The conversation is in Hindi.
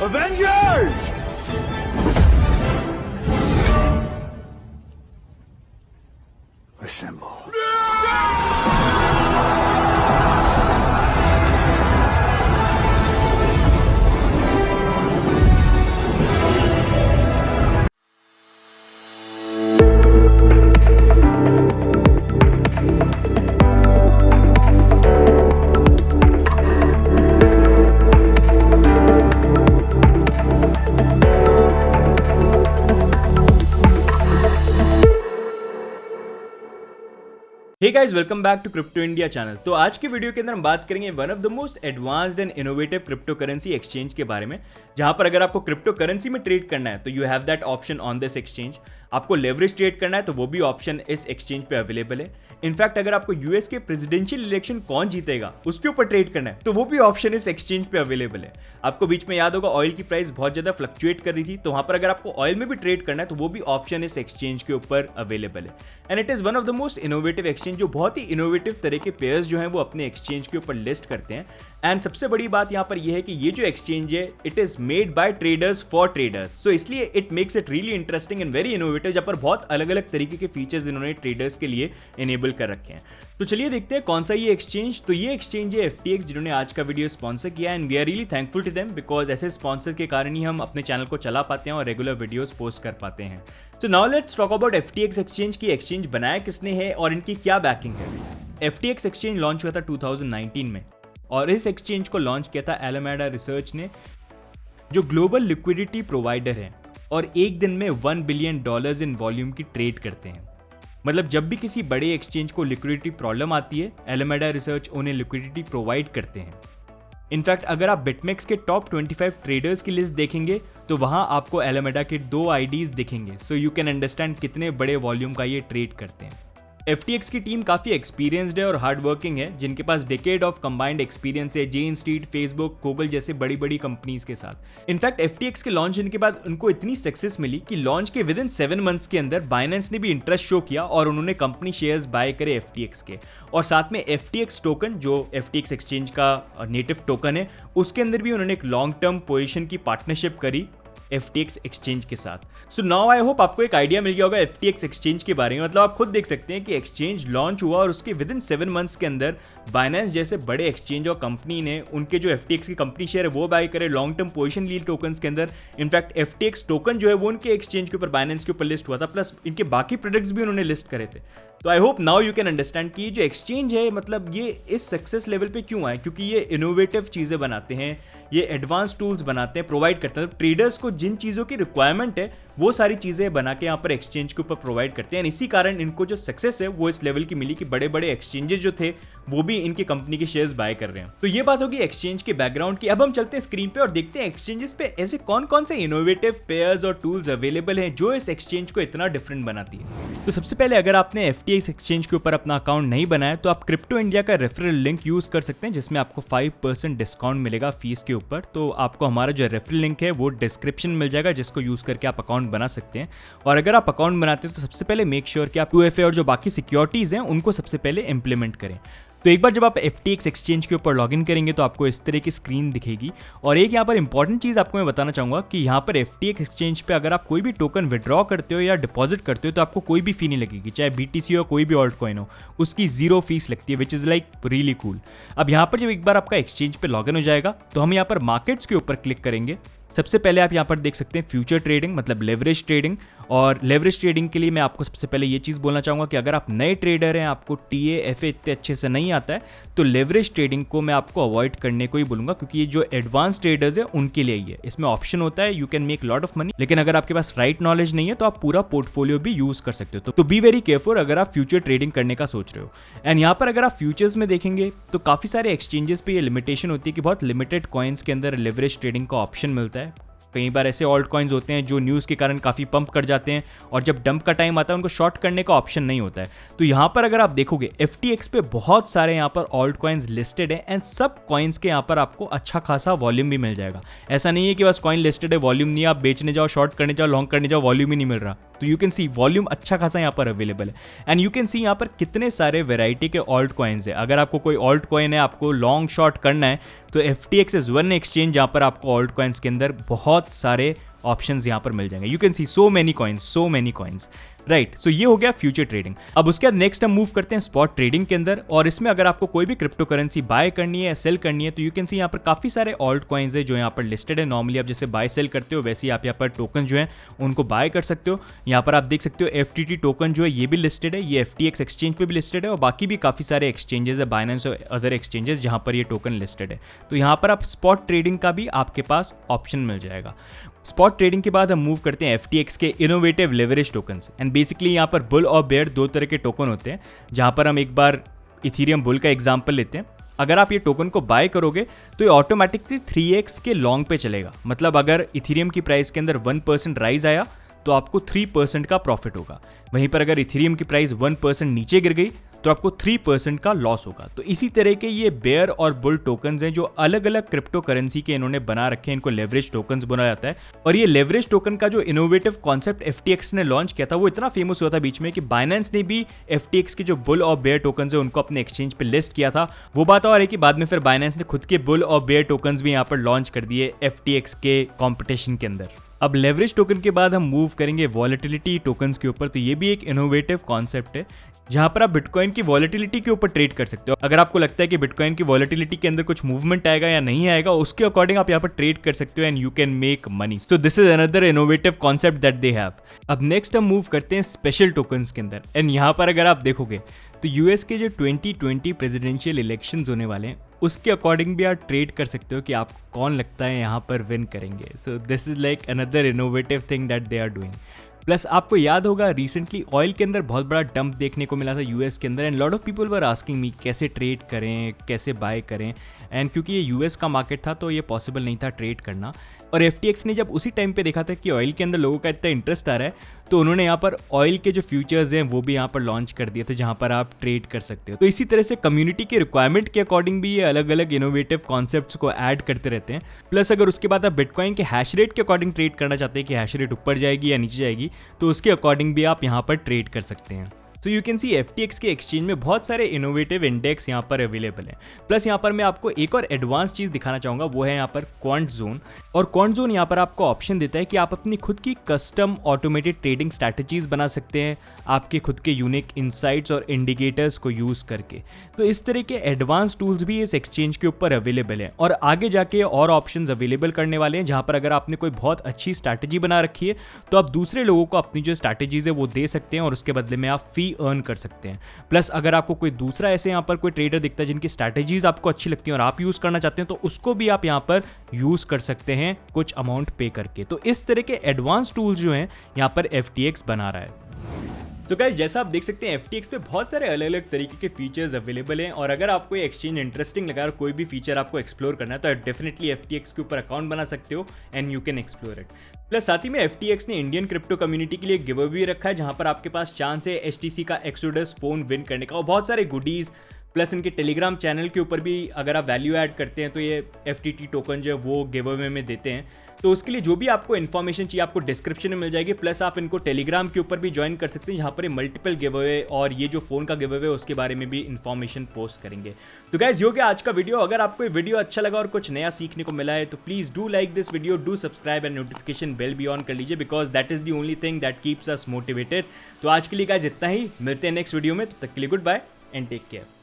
Avengers! Assemble. Hey guys, welcome back to crypto India channel. तो आज के वीडियो के अंदर हम बात करेंगे one of the most advanced and innovative cryptocurrency exchange के बारे में, जहां पर अगर आपको क्रिप्टो करेंसी में ट्रेड करना है तो you have that option on this exchange. आपको लेवरेज ट्रेड करना है तो वो भी ऑप्शन इस एक्सचेंज पे अवेलेबल है। इनफैक्ट अगर आपको यूएस के प्रेसिडेंशियल इलेक्शन कौन जीतेगा उसके ऊपर ट्रेड करना है तो वो भी ऑप्शन इस एक्सचेंज पे अवेलेबल है। आपको बीच में याद होगा ऑयल की प्राइस बहुत ज्यादा फ्लक्चुएट कर रही थी, तो वहां पर अगर आपको ऑयल में भी ट्रेड करना है तो वो भी ऑप्शन इस एक्सचेंज के ऊपर अवेलेबल है। And it is one of the most innovative exchange, जो बहुत ही इनोवेटिव तरह के पेयर्स जो हैं वो अपने एक्सचेंज के ऊपर लिस्ट करते हैं। एंड सबसे बड़ी बात यहाँ पर यह है कि ये जो एक्सचेंज है it is made by traders for traders, so इसलिए it makes it really interesting and very innovative, जहाँ पर बहुत अलग अलग तरीके के फीचर्स इन्होंने ट्रेडर्स के लिए इनेबल कर रखे हैं। तो चलिए देखते हैं कौन सा ये एक्सचेंज। तो ये एक्सचेंज है FTX, जिन्होंने आज का वीडियो स्पॉन्सर किया and we are really thankful to them, because ऐसे स्पॉन्सर के कारण ही हम अपने चैनल को चला पाते हैं और रेगुलर वीडियोस पोस्ट कर पाते हैं। So now let's talk about FTX exchange की एक्सचेंज बनाया किसने है और इनकी क्या बैकिंग है। FTX एक्सचेंज लॉन्च हुआ था 2019 में और इस एक्सचेंज को लॉन्च किया था एलामेडा रिसर्च ने, जो ग्लोबल लिक्विडिटी प्रोवाइडर है और एक दिन में $1 बिलियन इन वॉल्यूम की ट्रेड करते हैं। मतलब जब भी किसी बड़े एक्सचेंज को लिक्विडिटी प्रॉब्लम आती है, एलामेडा रिसर्च उन्हें लिक्विडिटी प्रोवाइड करते हैं। इनफैक्ट अगर आप बिटमेक्स के टॉप 25 ट्रेडर्स की लिस्ट देखेंगे तो वहां आपको एलामेडा के 2 IDs दिखेंगे, सो यू कैन अंडरस्टैंड कितने बड़े वॉल्यूम का ये ट्रेड करते हैं। FTX की टीम काफी एक्सपीरियंस्ड है और हार्ड वर्किंग है, जिनके पास डेकेड ऑफ कंबाइंड एक्सपीरियंस है जेन स्ट्रीट, फेसबुक, गूगल जैसे बड़ी बड़ी कंपनीज के साथ। इनफैक्ट FTX के लॉन्च होने के बाद उनको इतनी सक्सेस मिली कि लॉन्च के विद इन 7 मंथ्स के अंदर बाइनेंस ने भी इंटरेस्ट शो किया और उन्होंने कंपनी शेयर्स बाय करे FTX के, और साथ में FTX टोकन, जो FTX एक्सचेंज का नेटिव टोकन है, उसके अंदर भी उन्होंने एक लॉन्ग टर्म पोजीशन की पार्टनरशिप करी FTX एक्सचेंज के साथ। सो नाउ आई होप आपको एक आइडिया मिल गया होगा FTX एक्सचेंज के बारे में। मतलब आप खुद देख सकते हैं कि एक्सचेंज लॉन्च हुआ और उसके विद इन 7 मंथ्स के अंदर बाइनेंस जैसे बड़े एक्सचेंज और कंपनी ने उनके जो FTX की कंपनी शेयर है वो बाय करे, लॉन्ग टर्म पोजीशन ली टोकन्स के अंदर। इनफैक्ट FTX टोकन जो है वो उनके एक्सचेंज के ऊपर, बाइनेंस के ऊपर लिस्ट हुआ था, प्लस इनके बाकी प्रोडक्ट्स भी उन्होंने लिस्ट करे थे। तो I hope now you can understand कि ये जो एक्सचेंज है मतलब ये इस सक्सेस लेवल पे क्यों आए, क्योंकि ये इनोवेटिव चीज़ें बनाते हैं, ये एडवांस टूल्स बनाते हैं, प्रोवाइड करते हैं। ट्रेडर्स को जिन चीज़ों की रिक्वायरमेंट है वो सारी चीज़ें बना के यहाँ पर एक्सचेंज के ऊपर प्रोवाइड करते हैं। इसी कारण इनको जो सक्सेस है वो इस लेवल की मिली कि बड़े बड़े एक्सचेंजेस जो थे वो भी इनकी कंपनी के शेयर्स बाय कर रहे हैं। तो ये बात होगी एक्सचेंज के बैकग्राउंड की। अब हम चलते हैं स्क्रीन पे और देखते हैं एक्सचेंजेस पे ऐसे कौन कौन से इनोवेटिव पेयर्स और टूल्स अवेलेबल हैं जो इस एक्सचेंज को इतना डिफरेंट बनाती है। तो सबसे पहले अगर आपने FTX एक्सचेंज के ऊपर अपना अकाउंट नहीं बनाया तो आप क्रिप्टो इंडिया का रेफरल लिंक यूज कर सकते हैं, जिसमें आपको 5% डिस्काउंट मिलेगा फीस के ऊपर। तो आपको हमारा जो रेफरल लिंक है वो डिस्क्रिप्शन मिल जाएगा, जिसको यूज करके आप अकाउंट बना सकते हैं। और अगर आप अकाउंट बनाते हैं तो सबसे पहले मेक श्योर कि आप 2FA और जो बाकी सिक्योरिटीज हैं उनको सबसे पहले इंप्लीमेंट करें। तो एक बार जब आप FTX एक्सचेंज के ऊपर लॉगिन करेंगे तो आपको इस तरह की स्क्रीन दिखेगी। और एक यहाँ पर इंपॉर्टेंट चीज़ आपको मैं बताना चाहूँगा कि यहाँ पर FTX एक्सचेंज पे अगर आप कोई भी टोकन विड्रॉ करते हो या डिपॉजिट करते हो तो आपको कोई भी फी नहीं लगेगी, चाहे BTC हो कोई भी ऑल्ट कॉइन हो, उसकी 0 फीस लगती है, which is like really cool. अब यहाँ पर जब एक बार आपका एक्सचेंज पे लॉगिन हो जाएगा तो हम यहाँ पर मार्केट्स के ऊपर क्लिक करेंगे। सबसे पहले आप यहाँ पर देख सकते हैं फ्यूचर ट्रेडिंग, मतलब लेवरेज ट्रेडिंग। और लेवरेज ट्रेडिंग के लिए मैं आपको सबसे पहले ये चीज़ बोलना चाहूँगा कि अगर आप नए ट्रेडर हैं, आपको TA FA इतने अच्छे से नहीं आता है, तो लेवरेज ट्रेडिंग को मैं आपको अवॉइड करने को ही बोलूँगा, क्योंकि ये जो एडवांस ट्रेडर्स है उनके लिए ही है। इसमें ऑप्शन होता है you can make lot of money, लेकिन अगर आपके पास राइट नॉलेज नहीं है तो आप पूरा पोर्टफोलियो भी यूज़ कर सकते हो। तो बी वेरी केयरफुल अगर आप फ्यूचर ट्रेडिंग करने का सोच रहे हो। एंड यहाँ पर अगर आप फ्यूचर्स में देखेंगे तो काफ़ी सारे एक्सचेंजेस पे ये लिमिटेशन होती है कि बहुत लिमिटेड कॉइन्स के अंदर लेवरेज ट्रेडिंग का ऑप्शन मिलता है। कई बार ऐसे ऑल्ट कॉइन्स होते हैं जो न्यूज़ के कारण काफ़ी पंप कर जाते हैं और जब डंप का टाइम आता है उनको शॉर्ट करने का ऑप्शन नहीं होता है। तो यहाँ पर अगर आप देखोगे FTX पे बहुत सारे यहाँ पर ऑल्ट कॉइन्स लिस्टेड है एंड सब कॉइन्स के यहाँ पर आपको अच्छा खासा वॉल्यूम भी मिल जाएगा। ऐसा नहीं है कि बस कॉइन लिस्टेड है वॉल्यूम नहीं, आप बेचने जाओ, शॉर्ट करने जाओ, लॉन्ग करने जाओ, वॉल्यूम ही नहीं मिल रहा। तो यू कैन सी वॉल्यूम अच्छा खासा यहाँ पर अवेलेबल है एंड यू कैन सी यहाँ पर कितने सारे वेराइटी के ऑल्ट कॉइन्स है। अगर आपको कोई ऑल्ट कॉइन है, आपको लॉन्ग शॉर्ट करना है, तो FTX इज वन एक्सचेंज जहाँ पर आपको ऑल्ट कॉइन्स के अंदर बहुत सारे ऑप्शंस यहाँ पर मिल जाएंगे। You can see so many coins right. So ये हो गया फ्यूचर ट्रेडिंग। अब उसके बाद नेक्स्ट हम मूव करते हैं स्पॉट ट्रेडिंग के अंदर, और इसमें अगर आपको कोई भी क्रिप्टो करेंसी बाय करनी है या सेल करनी है तो यू कैन सी यहाँ पर काफी सारे ऑल्ट कॉइन्स है जो यहाँ पर लिस्टेड है। नॉर्मली आप जैसे बाय सेल करते हो वैसे ही आप यहाँ पर टोकन जो है उनको बाय कर सकते हो। यहाँ पर आप देख सकते हो FTT टोकन जो है ये भी लिस्टेड है, ये FTX एक्सचेंज पे भी लिस्टेड है और बाकी भी काफी सारे एक्सचेंजेस है, बाइनेंस और अदर एक्सचेंजेस जहाँ पर ये टोकन लिस्टेड है। तो यहाँ पर आप स्पॉट ट्रेडिंग का भी आपके पास ऑप्शन मिल जाएगा। स्पॉट ट्रेडिंग के बाद हम मूव करते हैं FTX के innovative leverage tokens and basically यहाँ पर बुल और बेयर दो तरह के टोकन होते हैं, जहाँ पर हम एक बार इथीरियम बुल का एग्जांपल लेते हैं। अगर आप ये टोकन को बाय करोगे तो ये ऑटोमेटिकली 3x के लॉन्ग पे चलेगा। मतलब अगर इथीरियम की प्राइस के अंदर 1% राइज आया तो आपको 3% का प्रॉफिट होगा। वहीं पर अगर इथीरियम की प्राइस 1% नीचे गिर गई तो आपको 3% का लॉस होगा। तो इसी तरह के ये बेयर और बुल टोकन्स हैं जो अलग अलग क्रिप्टो करेंसी के इन्होंने बना रखे हैं, इनको लेवरेज टोकन्स बोला जाता है। और ये लेवरेज टोकन का जो इनोवेटिव कॉन्सेप्ट FTX ने लॉन्च किया था वो इतना फेमस हुआ था बीच में कि बाइनेंस ने भी FTX के जो बुल और बेयर टोकन्स है उनको अपने एक्सचेंज पे लिस्ट किया था। वो बात और है कि बाद में फिर बाइनेंस ने खुद के बुल और बेयर टोकन्स भी यहाँ पर लॉन्च कर दिए FTX के कॉम्पिटिशन के अंदर। अब लेवरेज टोकन के बाद हम मूव करेंगे वॉलेटिलिटी टोकन्स के ऊपर। तो ये भी एक इनोवेटिव कॉन्सेप्ट है जहां पर आप बिटकॉइन की वॉलेटिलिटी के ऊपर ट्रेड कर सकते हो। अगर आपको लगता है कि बिटकॉइन की वॉलेटिलिटी के अंदर कुछ मूवमेंट आएगा या नहीं आएगा, उसके अकॉर्डिंग आप यहाँ पर ट्रेड कर सकते हो and you can make money. So this is another innovative concept that they have. अब नेक्स्ट हम मूव करते हैं स्पेशल टोकन्स के अंदर एंड यहाँ पर अगर आप देखोगे तो US के जो 2020 प्रेसिडेंशियल इलेक्शंस होने वाले हैं उसके अकॉर्डिंग भी आप ट्रेड कर सकते हो कि आप कौन लगता है यहाँ पर विन करेंगे। So this is like another innovative thing that they are doing. Plus आपको याद होगा रिसेंटली ऑयल के अंदर बहुत बड़ा डंप देखने को मिला था US के अंदर and lot of people were asking me कैसे ट्रेड करें, कैसे बाय करें। एंड क्योंकि ये US का मार्केट था तो ये पॉसिबल नहीं था ट्रेड करना। और FTX ने जब उसी टाइम पे देखा था कि ऑयल के अंदर लोगों का इतना इंटरेस्ट आ रहा है तो उन्होंने यहाँ पर ऑयल के जो फ्यूचर्स हैं वो भी यहाँ पर लॉन्च कर दिए थे जहाँ पर आप ट्रेड कर सकते हो। तो इसी तरह से कम्युनिटी के रिक्वायरमेंट के अकॉर्डिंग भी ये अलग अलग इनोवेटिव कॉन्सेप्ट्स को ऐड करते रहते हैं। प्लस अगर उसके बाद आप बिटकॉइन के हैश रेट के अकॉर्डिंग ट्रेड करना चाहते हैं कि हैश रेट ऊपर जाएगी या नीचे जाएगी तो उसके अकॉर्डिंग भी आप यहाँ पर ट्रेड कर सकते हैं। तो यू कैन सी FTX के एक्सचेंज में बहुत सारे इनोवेटिव इंडेक्स यहाँ पर अवेलेबल हैं। प्लस यहाँ पर मैं आपको एक और एडवांस चीज़ दिखाना चाहूँगा, वो है यहाँ पर क्वांट जोन। और क्वांट जोन यहाँ पर आपको ऑप्शन देता है कि आप अपनी खुद की कस्टम ऑटोमेटेड ट्रेडिंग स्ट्रैटेजीज बना सकते हैं आपके खुद के यूनिक इंसाइट्स और इंडिकेटर्स को यूज़ करके। तो इस तरह के एडवांस टूल्स भी इस एक्सचेंज के ऊपर अवेलेबल हैं और आगे जाके और ऑप्शंस अवेलेबल करने वाले हैं जहाँ पर अगर आपने कोई बहुत अच्छी स्ट्रैटेजी बना रखी है तो आप दूसरे लोगों को अपनी जो स्ट्रैटेजीज है वो दे सकते हैं और उसके बदले में आप फी अर्न कर सकते हैं। प्लस अगर आपको कोई दूसरा ऐसे यहाँ पर कोई ट्रेडर दिखता है जिनकी स्ट्रैटेजीज आपको अच्छी लगती हैं और आप यूज करना चाहते हैं तो उसको भी आप यहाँ पर यूज कर सकते हैं कुछ अमाउंट पे करके। तो इस तरह के एडवांस टूल्स जो हैं यहाँ पर FTX बना रहा है। तो गाइस जैसा आप देख सकते हैं FTX पे बहुत सारे अलग अलग तरीके के फीचर्स अवेलेबल हैं और अगर आपको ये एक्सचेंज इंटरेस्टिंग लगा और कोई भी फीचर आपको एक्सप्लोर करना है तो डेफिनेटली FTX के ऊपर अकाउंट बना सकते हो and you can explore it. Plus साथ ही में FTX ने इंडियन क्रिप्टो कम्युनिटी के लिए गिव अवे भी रखा है जहां पर आपके पास चांस है HTC का एक्सोडस फोन विन करने का और बहुत सारे गुडीज। प्लस इनके टेलीग्राम चैनल के ऊपर भी अगर आप वैल्यू ऐड करते हैं तो ये FTT टोकन जो है वो गिव अवे में देते हैं। तो उसके लिए जो भी आपको इन्फॉर्मेशन चाहिए आपको डिस्क्रिप्शन में मिल जाएगी। प्लस आप इनको टेलीग्राम के ऊपर भी ज्वाइन कर सकते हैं जहाँ पर ये मल्टीपल गिव अवे और ये जो फोन का गिव अवे उसके बारे में भी इन्फॉर्मेशन पोस्ट करेंगे। तो गाइस ये हो गया आज का वीडियो। अगर आपको ये वीडियो अच्छा लगा और कुछ नया सीखने को मिला है तो please do like this video, do subscribe and notification bell भी ऑन कर लीजिए because that is the only thing that keeps us motivated. तो आज के लिए गाइस इतना ही, मिलते हैं नेक्स्ट वीडियो में, तब तक के लिए goodbye and take care.